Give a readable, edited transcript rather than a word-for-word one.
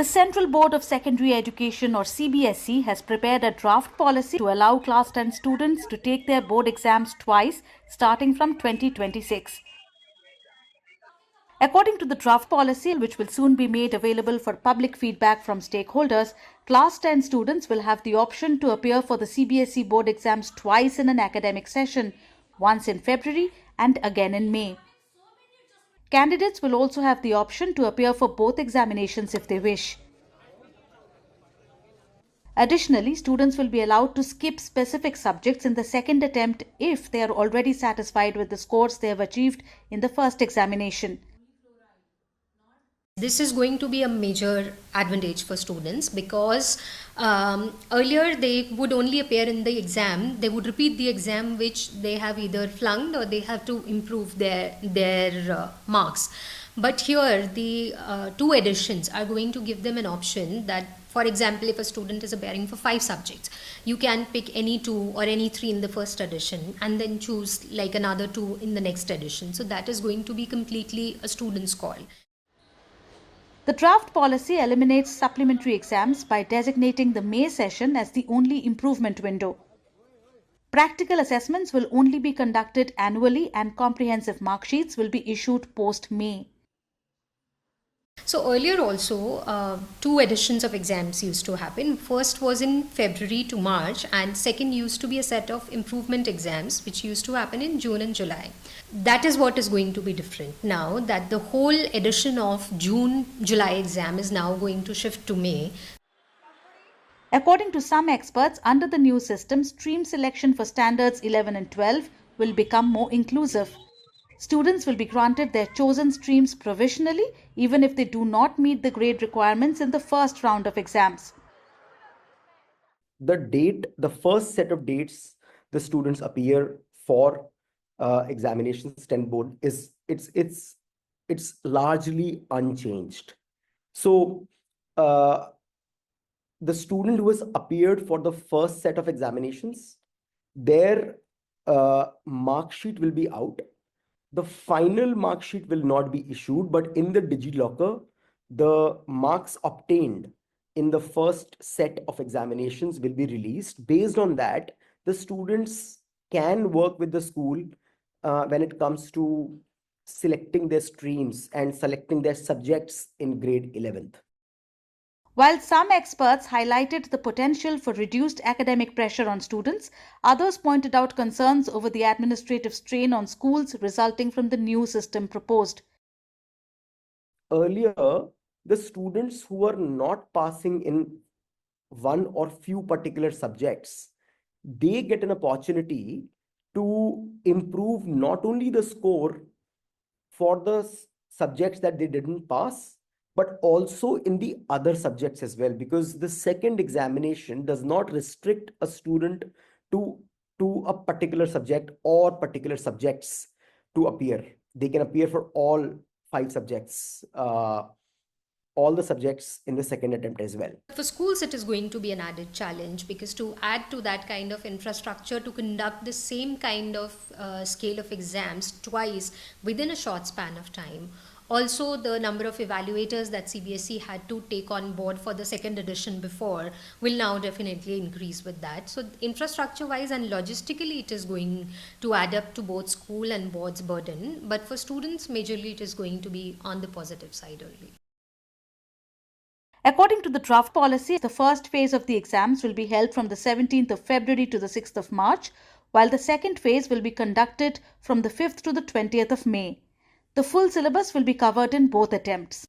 The Central Board of Secondary Education or CBSE has prepared a draft policy to allow class 10 students to take their board exams twice starting from 2026. According to the draft policy, which will soon be made available for public feedback from stakeholders, class 10 students will have the option to appear for the CBSE board exams twice in an academic session, once in February and again in May. Candidates will also have the option to appear for both examinations if they wish. Additionally, students will be allowed to skip specific subjects in the second attempt if they are already satisfied with the scores they have achieved in the first examination. This is going to be a major advantage for students because earlier they would only appear in the exam. They would repeat the exam which they have either flunked or they have to improve their marks. But here the two editions are going to give them an option that, for example, if a student is appearing for 5 subjects, you can pick any 2 or any 3 in the first edition and then choose like another 2 in the next edition. So that is going to be completely a student's call. The draft policy eliminates supplementary exams by designating the May session as the only improvement window. Practical assessments will only be conducted annually and comprehensive mark sheets will be issued post-May. So earlier also 2 editions of exams used to happen. First was in February to March and second used to be a set of improvement exams which used to happen in June and July. That is what is going to be different now, that the whole edition of June-July exam is now going to shift to May. According to some experts, under the new system, stream selection for standards 11 and 12 will become more inclusive. Students will be granted their chosen streams provisionally even if they do not meet the grade requirements in the first round of exams. The first set of dates the students appear for examinations 10 board it's largely unchanged. So the student who has appeared for the first set of examinations, their mark sheet will be out. The final mark sheet will not be issued, but in the DigiLocker, the marks obtained in the first set of examinations will be released. Based on that, the students can work with the school when it comes to selecting their streams and selecting their subjects in grade 11th. While some experts highlighted the potential for reduced academic pressure on students, others pointed out concerns over the administrative strain on schools resulting from the new system proposed. Earlier, the students who are not passing in one or few particular subjects, they get an opportunity to improve not only the score for the subjects that they didn't pass, but also in the other subjects as well, because the second examination does not restrict a student to a particular subject or particular subjects to appear. They can appear for all 5 subjects, all the subjects in the second attempt as well. For schools, it is going to be an added challenge because to add to that kind of infrastructure to conduct the same kind of scale of exams twice within a short span of time. Also, the number of evaluators that CBSE had to take on board for the second edition before will now definitely increase with that. So infrastructure-wise and logistically, it is going to add up to both school and board's burden. But for students, majorly, it is going to be on the positive side only. According to the draft policy, the first phase of the exams will be held from the 17th of February to the 6th of March, while the second phase will be conducted from the 5th to the 20th of May. The full syllabus will be covered in both attempts.